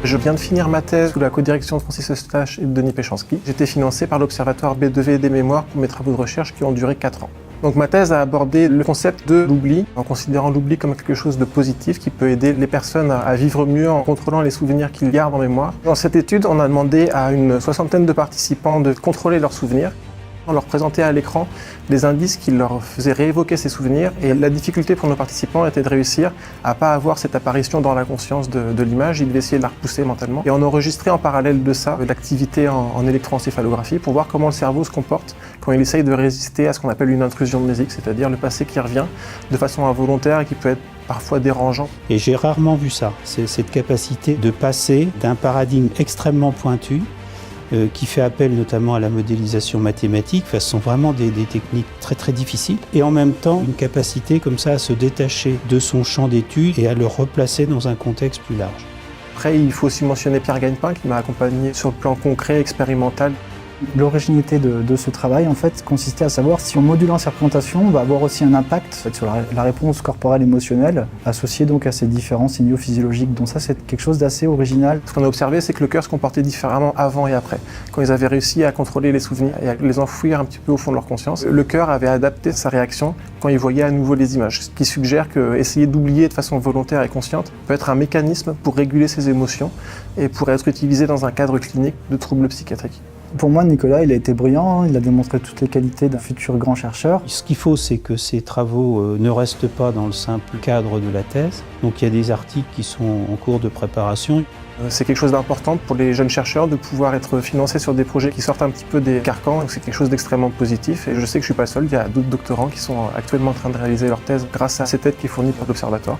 Je viens de finir ma thèse sous la codirection de Francis Eustache et de Denis Péchanski. J'étais financé par l'Observatoire B2V des mémoires pour mes travaux de recherche qui ont duré 4 ans. Donc ma thèse a abordé le concept de l'oubli, en considérant l'oubli comme quelque chose de positif qui peut aider les personnes à vivre mieux en contrôlant les souvenirs qu'ils gardent en mémoire. Dans cette étude, on a demandé à une 60aine de participants de contrôler leurs souvenirs. On leur présentait à l'écran des indices qui leur faisaient réévoquer ces souvenirs, et la difficulté pour nos participants était de réussir à ne pas avoir cette apparition dans la conscience de l'image. Ils devaient essayer de la repousser mentalement. Et on enregistrait en parallèle de ça l'activité en électroencéphalographie pour voir comment le cerveau se comporte quand il essaye de résister à ce qu'on appelle une intrusion mnésique, c'est-à-dire le passé qui revient de façon involontaire et qui peut être parfois dérangeant. Et j'ai rarement vu ça, c'est cette capacité de passer d'un paradigme extrêmement pointu qui fait appel notamment à la modélisation mathématique. Ce sont vraiment des techniques très très difficiles, et en même temps une capacité comme ça à se détacher de son champ d'études et à le replacer dans un contexte plus large. Après, il faut aussi mentionner Pierre Gagnepin qui m'a accompagné sur le plan concret, expérimental. L'originalité de ce travail en fait consistait à savoir si en modulant sa représentation, on va avoir aussi un impact sur la réponse corporelle émotionnelle associée donc à ces différents signaux physiologiques. Donc ça, c'est quelque chose d'assez original. Ce qu'on a observé, c'est que le cœur se comportait différemment avant et après. Quand ils avaient réussi à contrôler les souvenirs et à les enfouir un petit peu au fond de leur conscience, le cœur avait adapté sa réaction quand il voyait à nouveau les images, ce qui suggère que essayer d'oublier de façon volontaire et consciente peut être un mécanisme pour réguler ses émotions et pourrait être utilisé dans un cadre clinique de troubles psychiatriques. Pour moi, Nicolas, il a été brillant, il a démontré toutes les qualités d'un futur grand chercheur. Ce qu'il faut, c'est que ces travaux ne restent pas dans le simple cadre de la thèse. Donc il y a des articles qui sont en cours de préparation. C'est quelque chose d'important pour les jeunes chercheurs de pouvoir être financés sur des projets qui sortent un petit peu des carcans. Donc c'est quelque chose d'extrêmement positif, et je sais que je ne suis pas le seul, il y a d'autres doctorants qui sont actuellement en train de réaliser leur thèse grâce à cette aide qui est fournie par l'Observatoire.